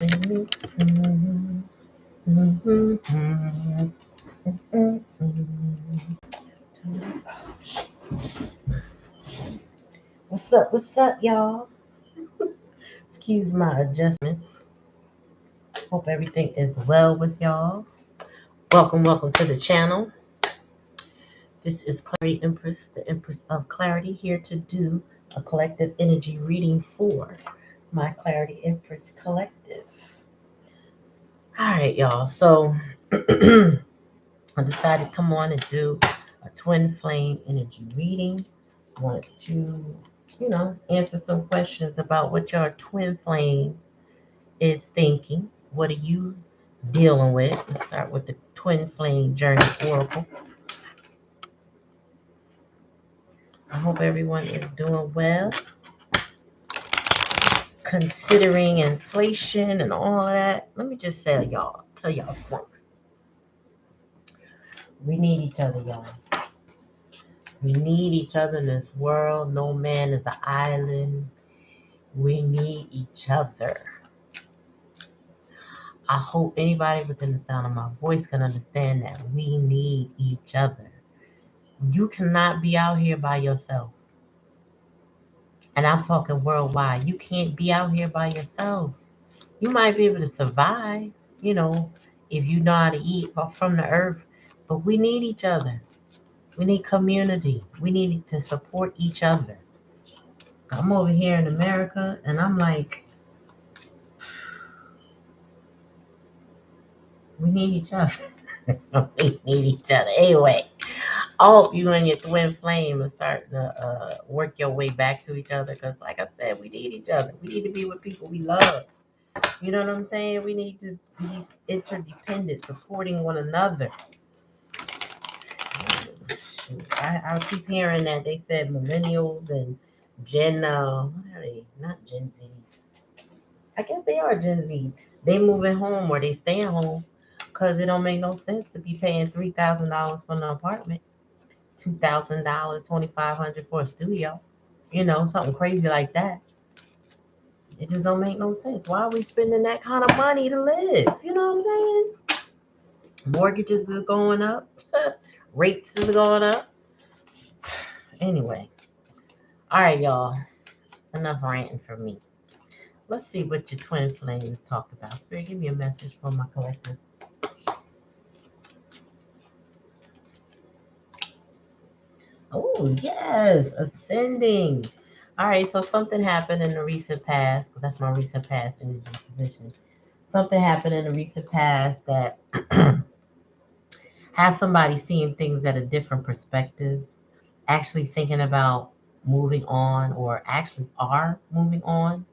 What's up, y'all? Excuse my adjustments. Hope everything is well with y'all. Welcome to the channel. This is Clarity Empress, the Empress of Clarity, here to do a collective energy reading for my Clarity Empress Collective. All right, y'all. So I decided to come on and do a twin flame energy reading. I wanted to, answer some questions about what your twin flame is thinking. What are you dealing with? Let's start with the twin flame journey oracle. I hope everyone is doing well. Considering inflation and all of that, let me just tell y'all something. We need each other, y'all. We need each other in this world. No man is an island. We need each other. I hope anybody within the sound of my voice can understand that we need each other. You cannot be out here by yourself. And I'm talking worldwide. You can't be out here by yourself. You might be able to survive, if you know how to eat from the earth. But we need each other. We need community. We need to support each other. I'm over here in America and I'm like, we need each other. We need each other. Anyway, I hope you and your twin flame are starting to work your way back to each other. Because like I said, we need each other. We need to be with people we love. You know what I'm saying? We need to be interdependent, supporting one another. I keep hearing that they said millennials and Gen, what are they? Not Gen Zs. I guess they are Gen Z. They moving home or they staying home because it don't make no sense to be paying $3,000 for an apartment, $2,000, $2,500 for a studio. Something crazy like that. It just don't make no sense. Why are we spending that kind of money to live? You know what I'm saying? Mortgages is going up. Rates is going up. Anyway. All right, y'all. Enough ranting for me. Let's see what your twin flames talk about. Spirit, give me a message from my collective. Oh, yes. Ascending. All right, so something happened in the recent past, because that's my recent past energy position. Something happened in the recent past that has somebody seeing things at a different perspective, actually thinking about moving on, or actually are moving on.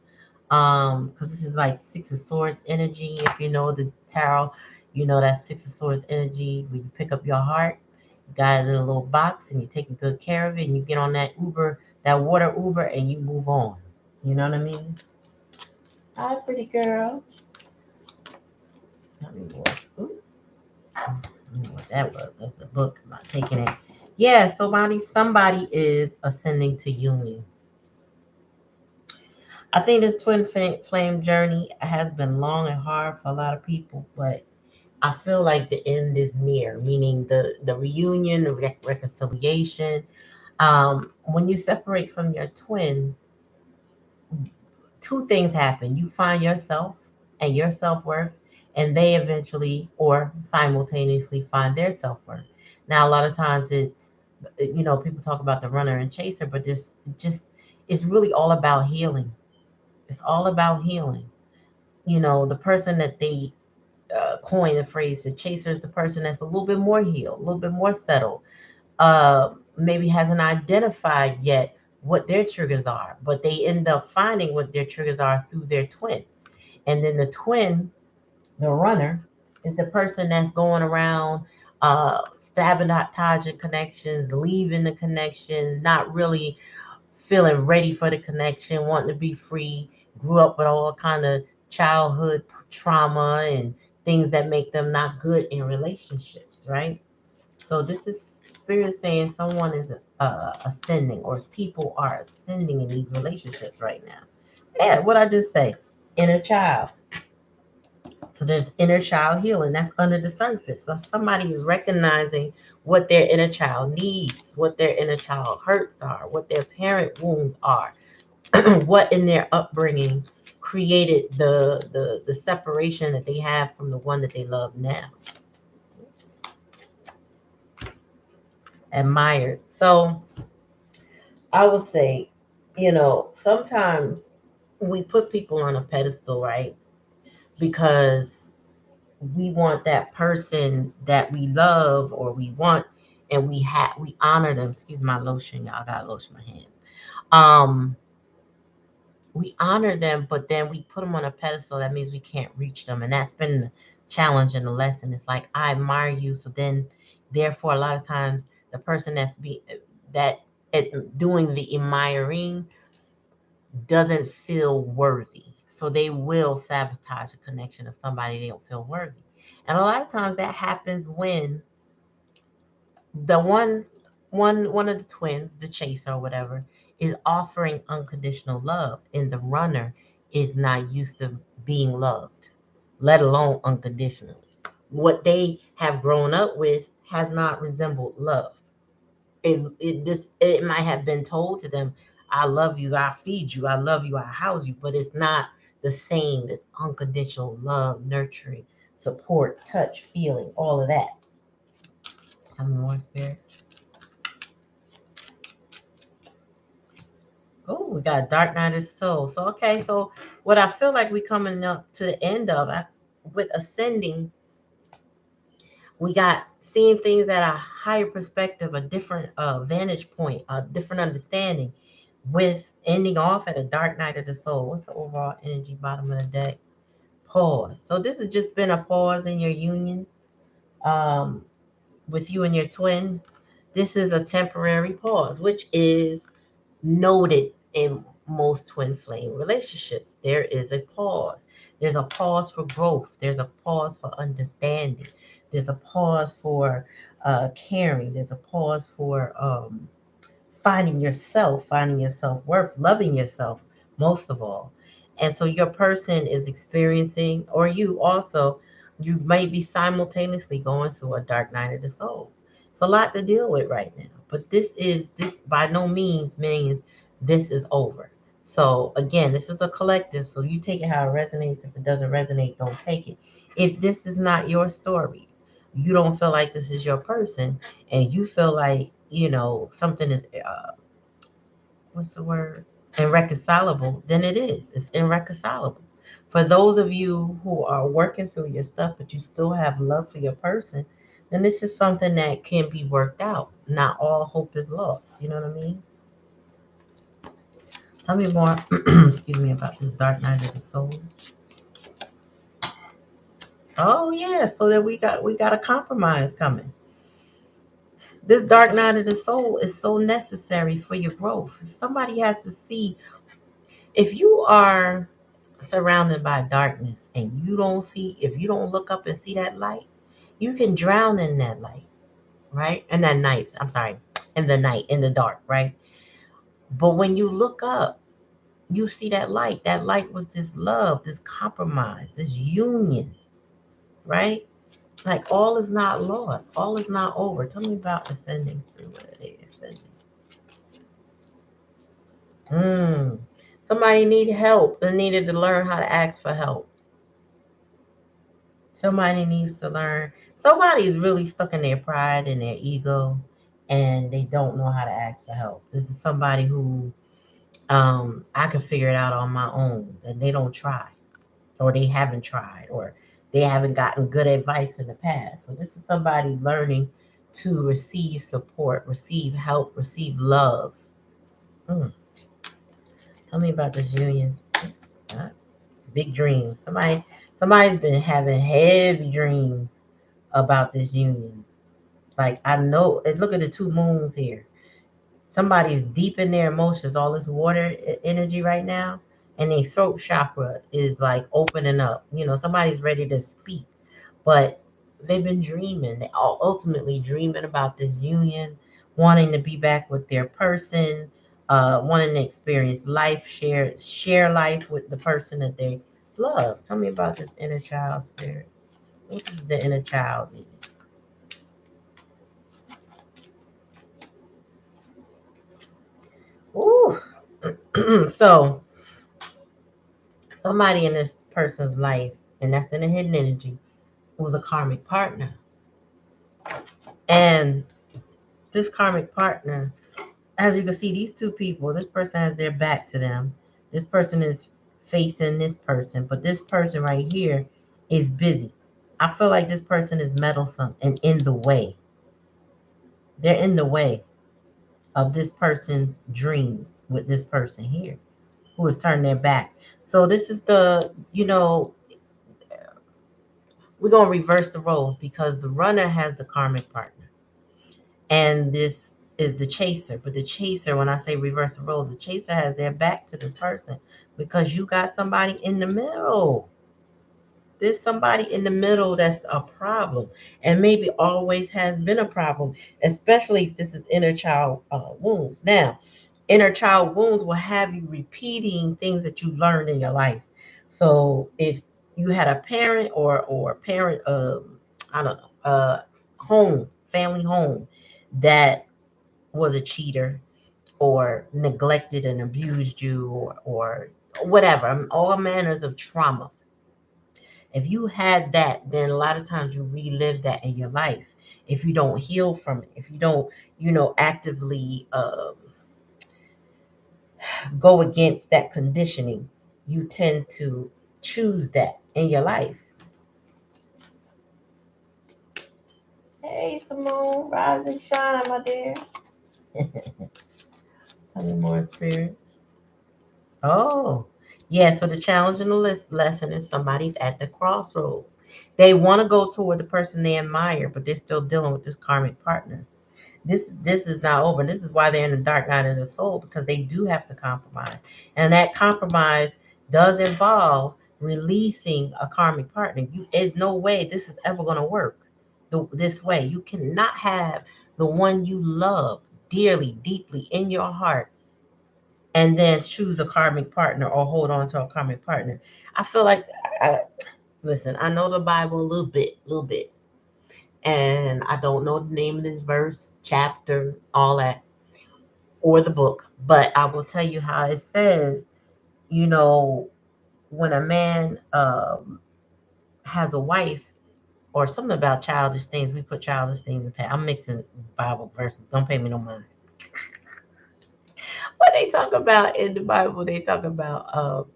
Because this is like Six of Swords energy. If you know the tarot, you know that Six of Swords energy. When you pick up your heart, you got it in a little box and you're taking good care of it, and you get on that Uber, that water Uber, and you move on. You know what I mean? Hi, pretty girl. Let me look. Ooh. I don't know what that was. That's a book. I'm not taking it. Yeah, somebody is ascending to union. I think this twin flame journey has been long and hard for a lot of people, but I feel like the end is near, meaning the reunion, the reconciliation. When you separate from your twin, two things happen. You find yourself and your self-worth, and they eventually or simultaneously find their self-worth. Now, a lot of times people talk about the runner and chaser, but it's really all about healing. It's all about healing. The person that they coin the phrase the chaser is the person that's a little bit more healed, a little bit more settled, maybe hasn't identified yet what their triggers are, but they end up finding what their triggers are through their twin. And then the twin, the runner, is the person that's going around sabotaging connections, leaving the connection, not really feeling ready for the connection, wanting to be free, grew up with all kind of childhood trauma and things that make them not good in relationships, right? So this is spirit saying someone is ascending, or people are ascending in these relationships right now. Yeah, what I just say, inner child. So there's inner child healing that's under the surface. So somebody is recognizing what their inner child needs, what their inner child hurts are, what their parent wounds are, what in their upbringing created the separation that they have from the one that they love now. Admired. So I would say, sometimes we put people on a pedestal, right? Because we want that person that we love or we want, and we honor them. Excuse my lotion, y'all. I gotta lotion my hands. Um, we honor them, but then we put them on a pedestal. That means we can't reach them, and that's been the challenge and the lesson. It's like I admire you, so then, therefore, a lot of times the person that doing the admiring doesn't feel worthy, so they will sabotage a connection of somebody they don't feel worthy. And a lot of times that happens when the one of the twins, the chaser or whatever, is offering unconditional love, and the runner is not used to being loved, let alone unconditionally. What they have grown up with has not resembled love. It might have been told to them, I love you, I feed you, I love you, I house you, but it's not the same as unconditional love, nurturing, support, touch, feeling, all of that. Tell me more, spirit. Oh, we got Dark Night of the Soul. So okay, so what I feel like we coming up to the end of with ascending, we got seeing things at a higher perspective, a different vantage point, a different understanding. With ending off at a Dark Night of the Soul. What's the overall energy bottom of the deck? Pause. So this has just been a pause in your union, um, with you and your twin. This is a temporary pause, which is noted in most twin flame relationships. There is a pause. There's a pause for growth. There's a pause for understanding. There's a pause for caring. There's a pause for finding your self worth, loving yourself most of all. And so your person is experiencing, or you also, you may be simultaneously going through a dark night of the soul. It's a lot to deal with right now, but this by no means means this is over. So again, this is a collective. So you take it how it resonates. If it doesn't resonate, don't take it. If this is not your story, you don't feel like this is your person, and you feel like something is what's the word? Irreconcilable, then it is. It's irreconcilable. For those of you who are working through your stuff, but you still have love for your person, then this is something that can be worked out. Not all hope is lost. You know what I mean? Tell me more, excuse me, about this dark night of the soul. Oh yeah, so that we got a compromise coming. This dark night of the soul is so necessary for your growth. Somebody has to see, if you are surrounded by darkness and if you don't look up and see that light, you can drown in that light, right? And that night, I'm sorry, in the night, in the dark, right? But when you look up, you see that light. That light was this love, this compromise, this union, right? Like all is not lost, all is not over. Tell me about ascending spirit. What are they ascending? Somebody need help and needed to learn how to ask for help. Somebody needs to learn. Somebody's really stuck in their pride and their ego, and they don't know how to ask for help. This is somebody who I can figure it out on my own, and they don't try, or they haven't tried, or they haven't gotten good advice in the past. So this is somebody learning to receive support, receive help, receive love. Mm. Tell me about this union. Uh, Big dreams. Somebody's been having heavy dreams about this union. Like I know, look at the two moons here. Somebody's deep in their emotions, all this water energy right now, and their throat chakra is like opening up. Somebody's ready to speak, but they've been dreaming. They all ultimately dreaming about this union, wanting to be back with their person, wanting to experience life, share life with the person that they Love. Tell me about this inner child spirit. What does the inner child need? Ooh. So somebody in this person's life, and that's in the hidden energy, was a karmic partner. And this karmic partner, as you can see, these two people, this person has their back to them. This person is facing this person, but this person right here is busy. I feel like this person is meddlesome and in the way. They're in the way of this person's dreams with this person here who is turning their back. So this is we're going to reverse the roles because the runner has the karmic partner. And this is the chaser. But the chaser, when I say reverse the role, the chaser has their back to this person because you got somebody in the middle. There's somebody in the middle that's a problem and maybe always has been a problem, especially if this is inner child wounds. Now, inner child wounds will have you repeating things that you learned in your life. So if you had a parent or parent I don't know, home, family home that was a cheater or neglected and abused you or whatever, all manners of trauma. If you had that, then a lot of times you relive that in your life. If you don't heal from it, if you don't, actively go against that conditioning, you tend to choose that in your life. Hey, Simone, rise and shine, my dear. Tell me more, spirit. Oh, yeah. So the challenge in the lesson is somebody's at the crossroad. They want to go toward the person they admire, but they're still dealing with this karmic partner. This is not over. This is why they're in the dark night of the soul because they do have to compromise, and that compromise does involve releasing a karmic partner. There's no way this is ever going to work this way. You cannot have the one you love dearly, deeply in your heart and then choose a karmic partner or hold on to a karmic partner. I feel like, listen, I know the Bible a little bit, and I don't know the name of this verse, chapter, all that, or the book, but I will tell you how it says, you know, when a man has a wife or something about childish things, we put childish things in the past. I'm mixing Bible verses. Don't pay me no mind. What they talk about in the Bible, they talk about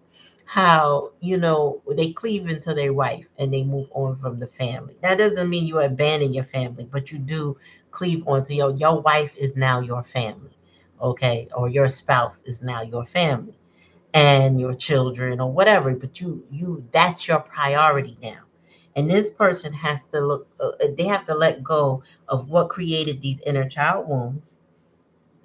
how they cleave into their wife and they move on from the family. That doesn't mean you abandon your family, but you do cleave onto your wife is now your family, okay, or your spouse is now your family, and your children or whatever. But you that's your priority now. And this person has to look. They have to let go of what created these inner child wounds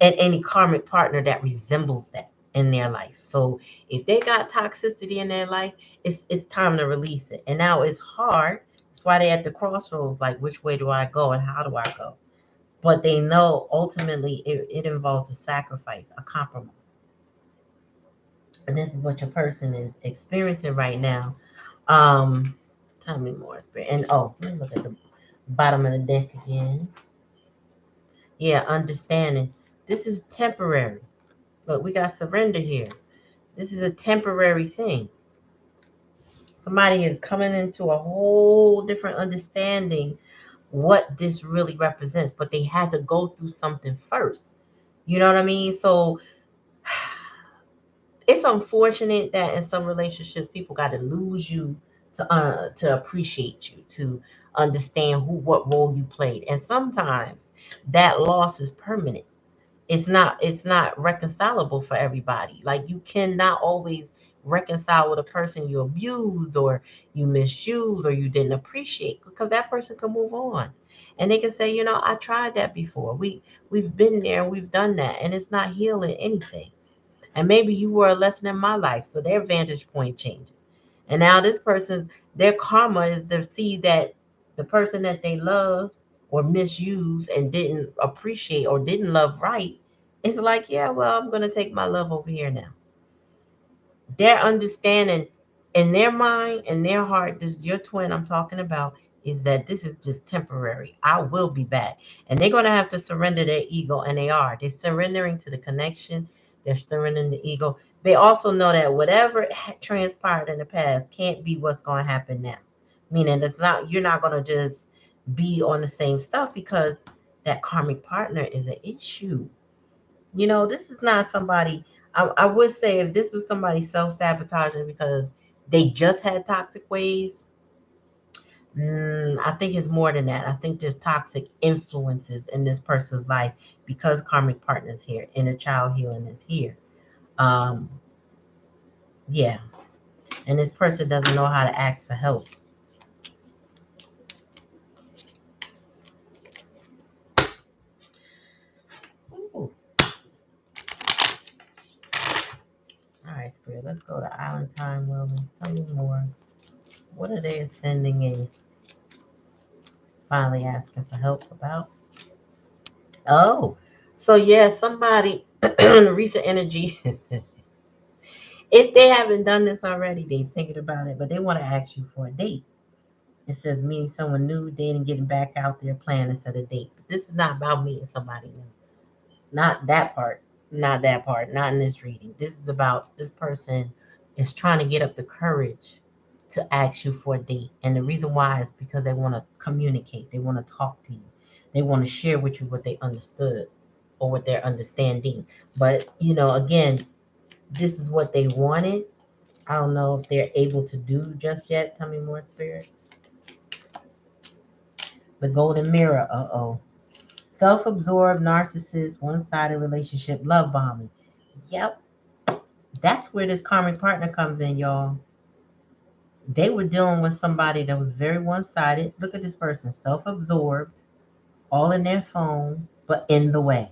and any karmic partner that resembles that in their life. So if they got toxicity in their life, it's time to release it. And now it's hard. That's why they're at the crossroads, like which way do I go and how do I go? But they know ultimately it involves a sacrifice, a compromise. And this is what your person is experiencing right now. Um, Tell me more, spirit. And let me look at the bottom of the deck again. Yeah, understanding. This is temporary. Look, we got surrender here. This is a temporary thing. Somebody is coming into a whole different understanding what this really represents, but they had to go through something first. You know what I mean? So it's unfortunate that in some relationships people got to lose you to appreciate you, to understand what role you played, and sometimes that loss is permanent. It's not reconcilable for everybody. Like you cannot always reconcile with a person you abused or you misused or you didn't appreciate because that person can move on and they can say, I tried that before. We've been there, we've done that, and it's not healing anything. And maybe you were a lesson in my life, so their vantage point changes. And now this person's their karma is to see that the person that they love or misused and didn't appreciate or didn't love right, it's like, yeah, well, I'm gonna take my love over here now. Their understanding in their mind, in their heart, this your twin I'm talking about is that this is just temporary. I will be back. And they're going to have to surrender their ego, and they are. They're surrendering to the connection. They're surrendering the ego. They also know that whatever transpired in the past can't be what's going to happen now. Meaning it's not, you're not going to just be on the same stuff because that karmic partner is an issue. This is not somebody. I would say if this was somebody self-sabotaging because they just had toxic ways, I think it's more than that. I think there's toxic influences in this person's life because karmic partner's here, inner child healing is here. Um, yeah, and this person doesn't know how to ask for help. Ooh. All right, Spirit, let's go to Island Time Wellness. Tell me more. What are they ascending and finally asking for help about? Oh, so yeah, somebody, recent energy. If they haven't done this already, they thinking about it, but they want to ask you for a date. It says meeting someone new, dating, getting back out there, planning to set a date. But this is not about meeting somebody new. Not that part. Not that part. Not in this reading. This is about this person is trying to get up the courage to ask you for a date. And the reason why is because they want to communicate. They want to talk to you. They want to share with you what they understood or what they're understanding. But, again, this is what they wanted. I don't know if they're able to do just yet. Tell me more, Spirit. The Golden Mirror. Uh-oh. Self-absorbed, narcissist, one-sided relationship, love bombing. Yep. That's where this karmic partner comes in, y'all. They were dealing with somebody that was very one-sided. Look at this person. Self-absorbed, all in their phone, but in the way.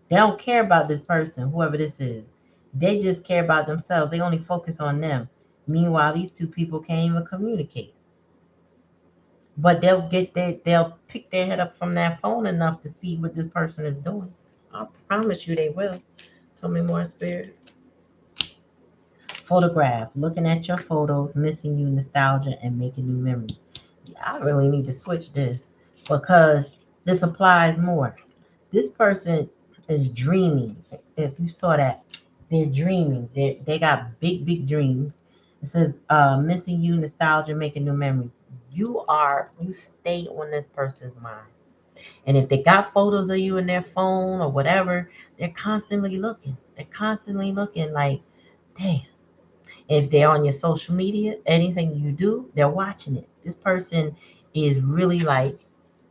They don't care about this person, whoever this is. They just care about themselves. They only focus on them. Meanwhile, these two people can't even communicate. But they'll pick their head up from that phone enough to see what this person is doing. I promise you they will. Tell me more, Spirit. Photograph. Looking at your photos, missing you, nostalgia, and making new memories. Yeah, I really need to switch this because this applies more. This person is dreaming. If you saw that, they're dreaming. They got big, big dreams. It says missing you, nostalgia, making new memories. You stay on this person's mind. And if they got photos of you in their phone or whatever, they're constantly looking. They're constantly looking like, damn. If they're on your social media, anything you do, they're watching it. This person is really like,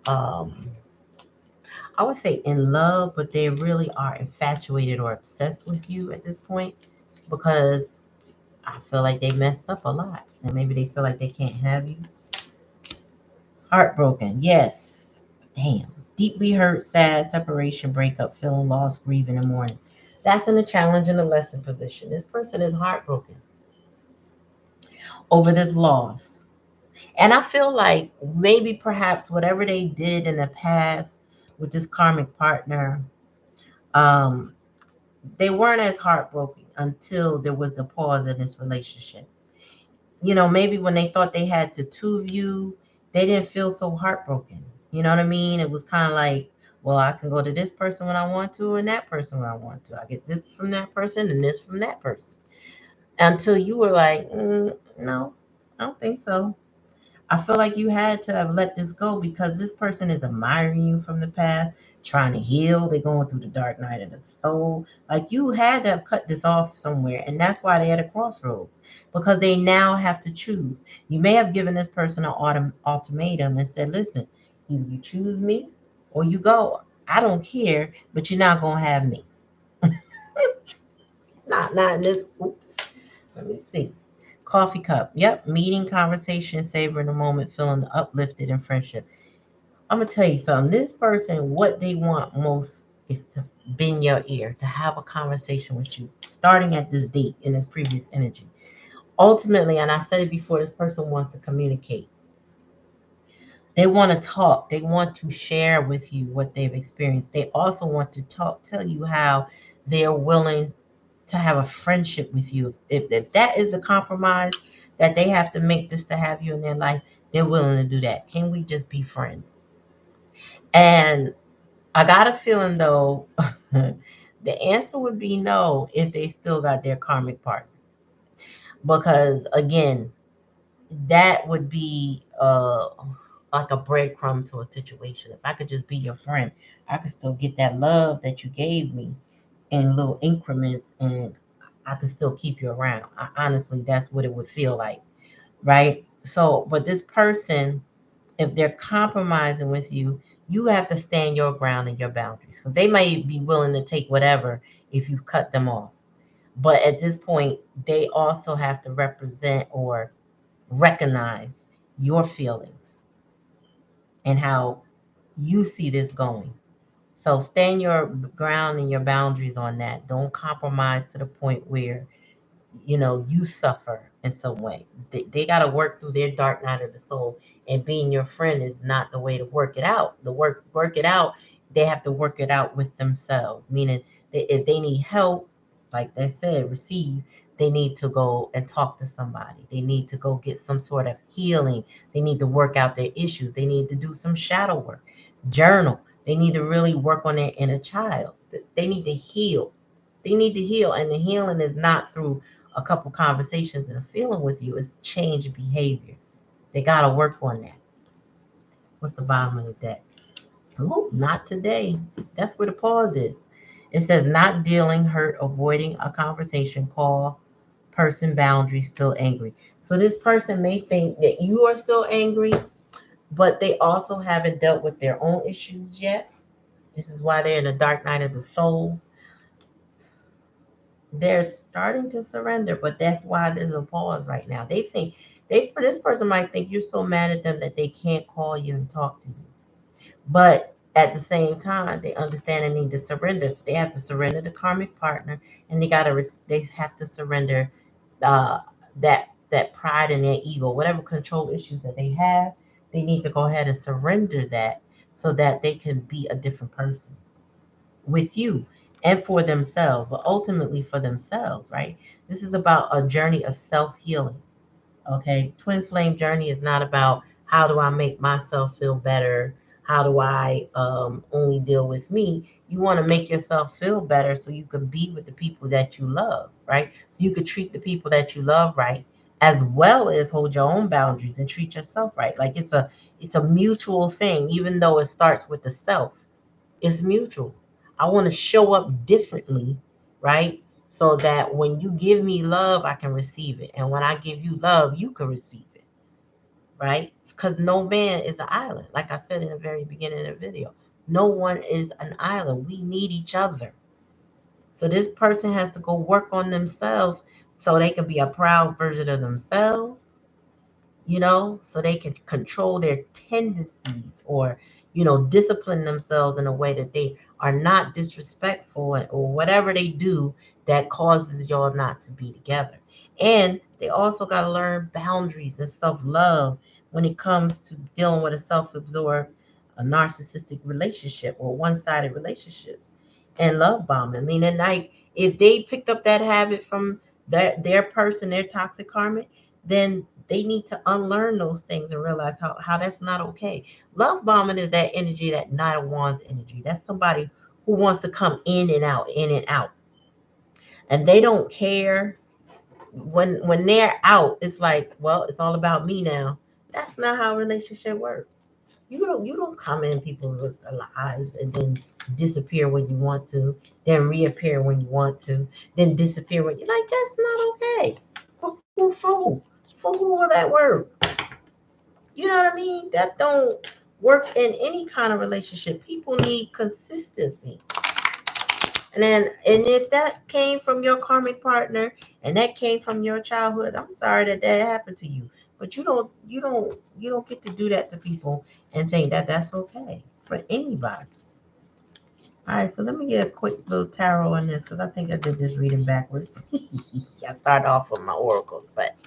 um, I would say in love, but they really are infatuated or obsessed with you at this point because I feel like they messed up a lot. And maybe they feel like they can't have you. Heartbroken, yes. Damn. Deeply hurt, sad, separation, breakup, feeling lost, grieving, and mourning. That's in the challenge and the lesson position. This person is heartbroken over this loss. And I feel like maybe perhaps whatever they did in the past with this karmic partner, um, they weren't as heartbroken until there was a pause in this relationship. Maybe when they thought they had the two of you, they didn't feel so heartbroken. You know what I mean? It was kind of like, well, I can go to this person when I want to and that person when I want to. I get this from that person and this from that person. Until you were like, no, I don't think so. I feel like you had to have let this go because this person is admiring you from the past, trying to heal. They're going through the dark night of the soul. Like you had to have cut this off somewhere. And that's why they're at a crossroads because they now have to choose. You may have given this person an ultimatum and said, listen, either you choose me or you go. I don't care, but you're not going to have me. Not in this. Oops. Let me see. Coffee cup. Yep. Meeting, conversation, savoring the moment, feeling uplifted in friendship. I'm gonna tell you something. This person, what they want most is to bend your ear, to have a conversation with you, starting at this date in this previous energy. Ultimately, and I said it before, this person wants to communicate. They want to talk. They want to share with you what they've experienced. They also want to tell you how they're willing to have a friendship with you. If that is the compromise, that they have to make just to have you in their life, they're willing to do that. Can we just be friends? And I got a feeling though, the answer would be no if they still got their karmic partner. Because again, that would be like a breadcrumb to a situation. If I could just be your friend, I could still get that love that you gave me in little increments, and I could still keep you around. Honestly, that's what it would feel like, right? So, but this person, if they're compromising with you, you have to stand your ground and your boundaries. So they may be willing to take whatever if you cut them off. But at this point, they also have to represent or recognize your feelings and how you see this going. So stand your ground and your boundaries on that. Don't compromise to the point where you suffer in some way. They got to work through their dark night of the soul, and being your friend is not the way to work it out. The work it out, they have to work it out with themselves. Meaning, that if they need help, like they said, receive. They need to go and talk to somebody. They need to go get some sort of healing. They need to work out their issues. They need to do some shadow work, journal. They need to really work on their inner child. They need to heal. They need to heal, and the healing is not through a couple conversations and a feeling with you. It's change behavior. They got to work on that. What's the bottom of the deck? Ooh, not today. That's where the pause is. It says not dealing, hurt, avoiding a conversation, call, person, boundary, still angry. So this person may think that you are still angry, but they also haven't dealt with their own issues yet. This is why they're in the dark night of the soul. They're starting to surrender, but that's why there's a pause right now. They think this person might think you're so mad at them that they can't call you and talk to you. But at the same time, they understand they need to surrender. So they have to surrender the karmic partner, and they have to surrender uh, that pride and their ego, whatever control issues that they have. They need to go ahead and surrender that so that they can be a different person with you and for themselves, but ultimately for themselves, right? This is about a journey of self healing. Okay. Twin flame journey is not about how do I make myself feel better? How do I only deal with me? You want to make yourself feel better so you can be with the people that you love, right? So you could treat the people that you love right, as well as hold your own boundaries and treat yourself right. Like it's a mutual thing, even though it starts with the self. It's mutual. I want to show up differently, right? So that when you give me love, I can receive it. And when I give you love, you can receive it, right? Because no man is an island. Like I said in the very beginning of the video, no one is an island. We need each other. So this person has to go work on themselves so they can be a proud version of themselves, so they can control their tendencies or, discipline themselves in a way that they are not disrespectful or whatever they do that causes y'all not to be together. And they also got to learn boundaries and self love when it comes to dealing with a self absorbed, a narcissistic relationship or one sided relationships and love bombing. I mean, and like if they picked up that habit from their person, their toxic karmic, then they need to unlearn those things and realize how that's not okay. Love bombing is that energy, that Nine of Wands energy. That's somebody who wants to come in and out, in and out. And they don't care when they're out, it's like, well, it's all about me now. That's not how a relationship works. You don't come in people's lives and then disappear when you want to, then reappear when you want to, then disappear when you like. That's not okay. For who will that work? You know what I mean? That don't work in any kind of relationship. People need consistency. And if that came from your karmic partner and that came from your childhood, I'm sorry that happened to you. But you don't get to do that to people and think that that's okay for anybody. All right, so let me get a quick little tarot on this because I think I did this reading backwards. I started off with my oracles, but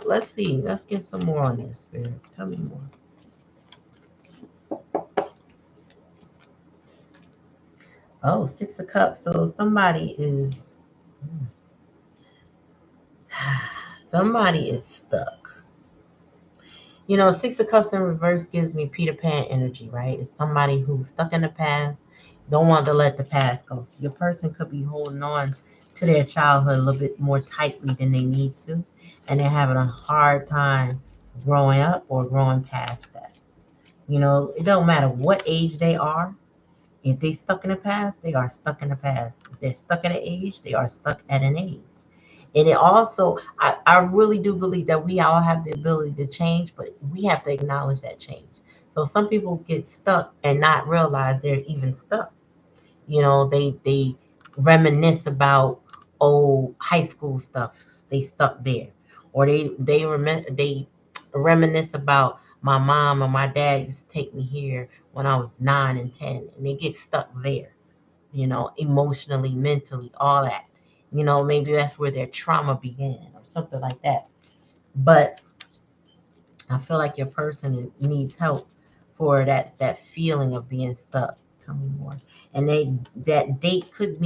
let's see. Let's get some more on this, Spirit. Tell me more. Oh, Six of Cups. So somebody is Somebody is stuck. You know, Six of Cups in reverse gives me Peter Pan energy, right? It's somebody who's stuck in the past, don't want to let the past go. So your person could be holding on to their childhood a little bit more tightly than they need to, and they're having a hard time growing up or growing past that. You know, it don't matter what age they are. If they stuck in the past, they are stuck in the past. If they're stuck at an age, they are stuck at an age. And it also, I really do believe that we all have the ability to change, but we have to acknowledge that change. So some people get stuck and not realize they're even stuck. You know, they reminisce about old high school stuff. They stuck there, or they reminisce about my mom or my dad used to take me here when I was 9 and 10, and they get stuck there. You know, emotionally, mentally, all that. You know, maybe that's where their trauma began or something like that. But I feel like your person needs help for that feeling of being stuck. Tell me more. And that date could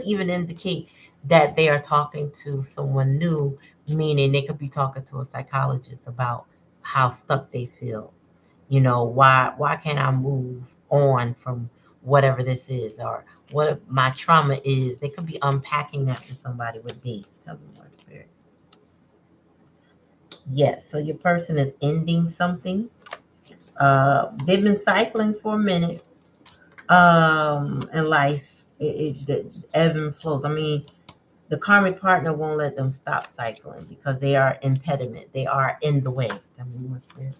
even indicate that they are talking to someone new, meaning they could be talking to a psychologist about how stuck they feel. You know, why can't I move on from whatever this is, or what my trauma is? They could be unpacking that for somebody with date. Tell me more, spirit. Yes, so your person is ending something. They've been cycling for a minute. In life, the ebb and flows. I mean, the karmic partner won't let them stop cycling because they are impediment. They are in the way. Tell me more, spirit.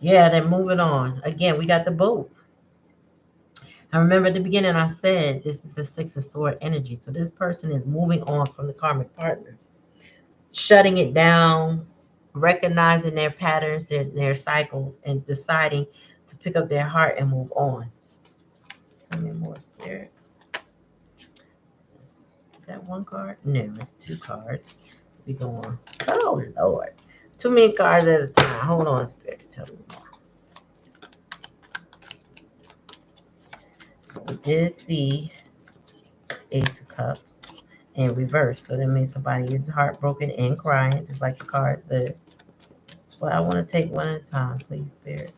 Yeah, they're moving on. Again, we got the boat. I remember at the beginning I said this is a Six of Sword energy. So this person is moving on from the karmic partner, shutting it down, recognizing their patterns, their cycles, and deciding to pick up their heart and move on. Tell me more, spirit. Is that one card? No, it's two cards. We go on. Oh Lord. Too many cards at a time. Hold on, spirit. Tell me more. We did see Ace of Cups in reverse. So that means somebody is heartbroken and crying, just like the card said. But I want to take one at a time, please, Spirit.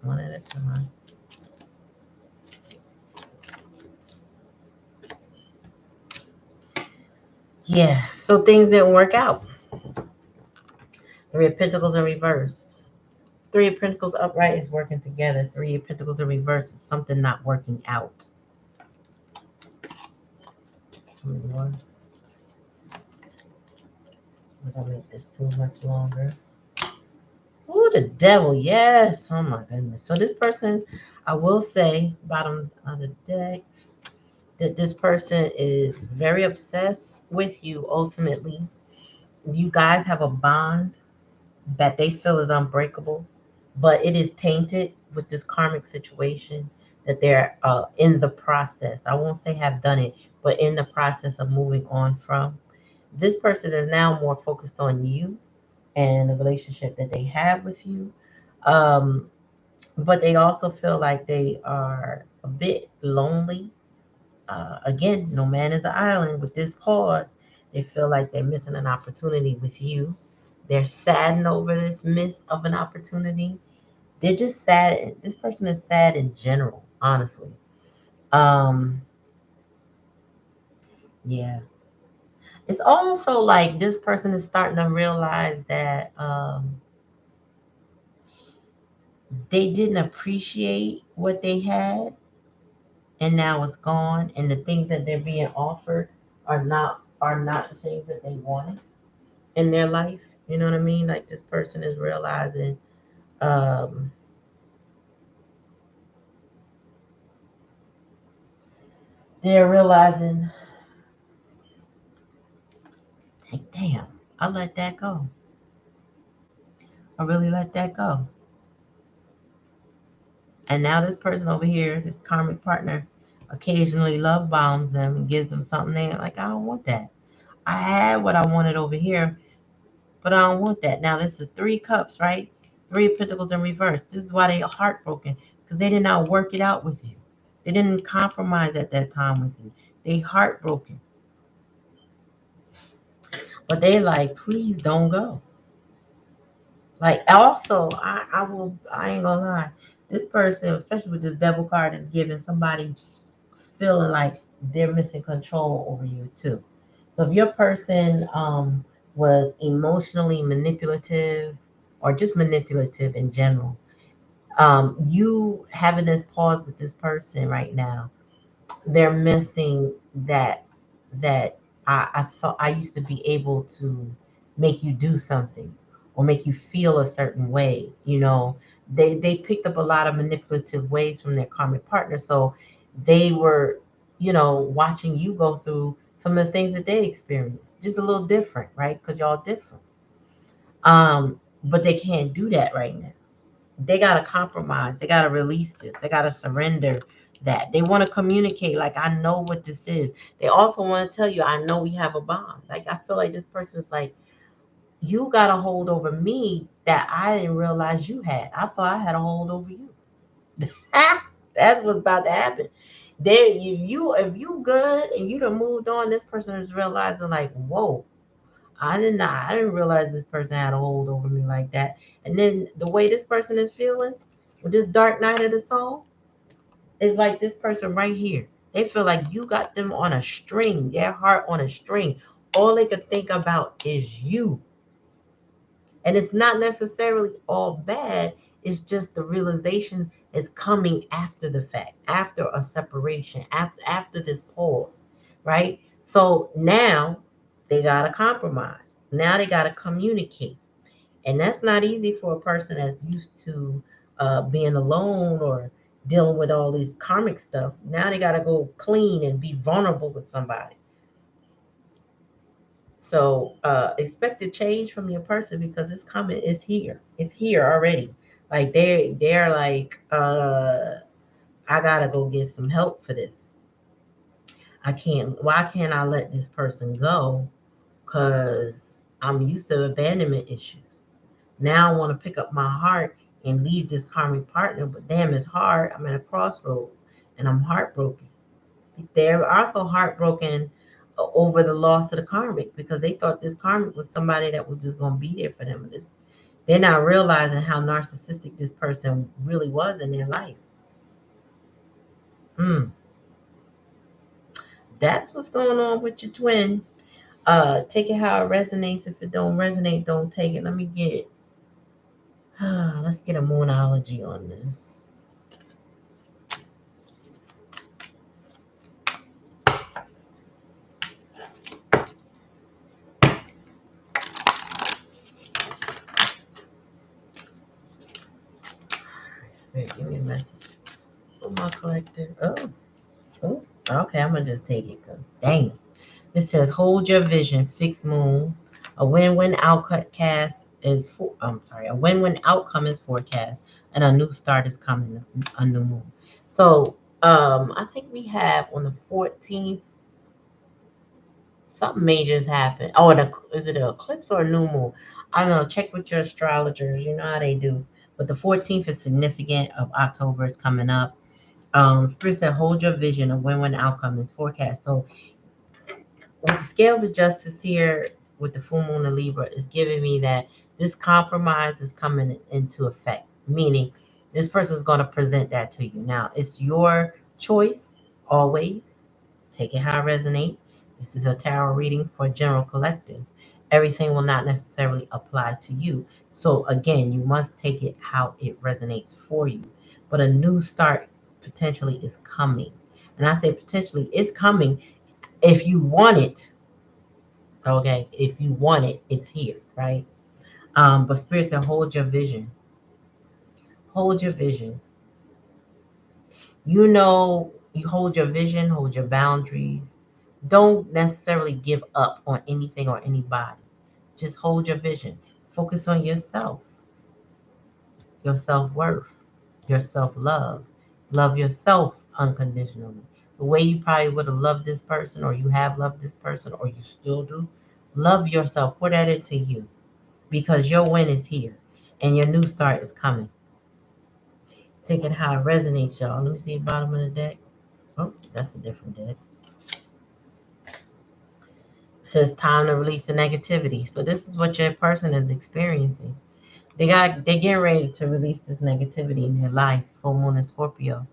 One at a time. Yeah, so things didn't work out. Three of Pentacles in reverse. Three of Pentacles upright is working together. Three of Pentacles in reverse is something not working out. More. I'm gonna make this too much longer. Ooh, the devil, yes. Oh my goodness. So this person, I will say, bottom of the deck, that this person is very obsessed with you ultimately. You guys have a bond that they feel is unbreakable, but it is tainted with this karmic situation that they're in the process. I won't say have done it, but in the process of moving on from. This person is now more focused on you and the relationship that they have with you. Um, but they also feel like they are a bit lonely. Again, no man is an island. With this pause, they feel like they're missing an opportunity with you. They're saddened over this miss of an opportunity. They're just sad. This person is sad in general, honestly. Um, yeah. It's also like this person is starting to realize that they didn't appreciate what they had, and now it's gone, and the things that they're being offered are not the things that they wanted in their life. You know what I mean? Like this person is realizing um they're realizing, like, damn, I let that go. I really let that go. And now this person over here, this karmic partner, occasionally love bombs them and gives them something they're like, I don't want that. I had what I wanted over here, but I don't want that. Now this is three cups, right? Three of pentacles in reverse. This is why they are heartbroken, because they did not work it out with you. They didn't compromise at that time with you. They heartbroken. But they like, please don't go. Like also, I ain't gonna lie. This person, especially with this devil card, is giving somebody feeling like they're missing control over you too. So if your person was emotionally manipulative or just manipulative in general, you having this pause with this person right now, they're missing that I thought I used to be able to make you do something or make you feel a certain way. They picked up a lot of manipulative ways from their karmic partner, so they were watching you go through some of the things that they experienced, just a little different, right? Because y'all different. But they can't do that right now. They got to compromise. They got to release this. They got to surrender that. They want to communicate like, I know what this is. They also want to tell you, I know we have a bond. Like, I feel like this person's like, you got a hold over me that I didn't realize you had. I thought I had a hold over you. That's what's about to happen. There, if you good and you done moved on, this person is realizing like, whoa, I didn't realize this person had a hold over me like that. And then the way this person is feeling with this dark night of the soul is like this person right here. They feel like you got them on a string, their heart on a string. All they could think about is you. And it's not necessarily all bad. It's just the realization is coming after the fact, after a separation, after this pause, right? So now they gotta compromise. Now they gotta communicate, and that's not easy for a person that's used to being alone or dealing with all these karmic stuff. Now they gotta go clean and be vulnerable with somebody. So expect a change from your person because it's coming. It's here. It's here already. Like they're like, I gotta go get some help for this. I can't. Why can't I let this person go? Cause I'm used to abandonment issues. Now I want to pick up my heart and leave this karmic partner, but damn, it's hard. I'm at a crossroads and I'm heartbroken. They're also heartbroken over the loss of the karmic because they thought this karmic was somebody that was just going to be there for them. They're not realizing how narcissistic this person really was in their life. Mm, that's what's going on with your twin. Take it how it resonates. If it don't resonate, don't take it. Let me get let's get a moonology on this. Spirit, give me a message for my collective. Oh, okay. I'm gonna just take it because dang. It says, hold your vision, fixed moon. A win-win outcast is for. I'm sorry. A win-win outcome is forecast, and a new start is coming. A new moon. So, I think we have on the 14th something majors happen. Oh, is it an eclipse or a new moon? I don't know. Check with your astrologers. You know how they do. But the 14th is significant. Of October is coming up. Spirit said, hold your vision. A win-win outcome is forecast. So with the scales of justice here with the full moon of Libra is giving me that this compromise is coming into effect, meaning this person is going to present that to you. Now, it's your choice always. Take it how it resonates. This is a tarot reading for general collective. Everything will not necessarily apply to you. So again, you must take it how it resonates for you. But a new start potentially is coming. And I say potentially it's coming if you want it. Okay, if you want it, it's here, right? But spirit said, hold your vision. Hold your vision. You hold your vision, hold your boundaries. Don't necessarily give up on anything or anybody. Just hold your vision. Focus on yourself, your self-worth, your self-love. Love yourself unconditionally. The way you probably would have loved this person, or you have loved this person, or you still do. Love yourself. Pour that into you, because your win is here and your new start is coming. Taking how it resonates, y'all. Let me see the bottom of the deck. Oh, that's a different deck. It says time to release the negativity. So this is what your person is experiencing. They're getting ready to release this negativity in their life. Full moon and Scorpio.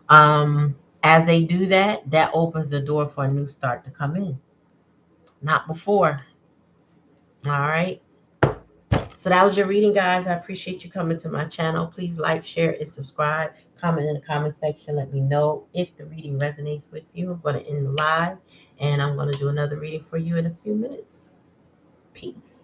As they do that, that opens the door for a new start to come in. Not before. All right. So that was your reading, guys. I appreciate you coming to my channel. Please like, share, and subscribe. Comment in the comment section. Let me know if the reading resonates with you. I'm going to end the live, and I'm going to do another reading for you in a few minutes. Peace.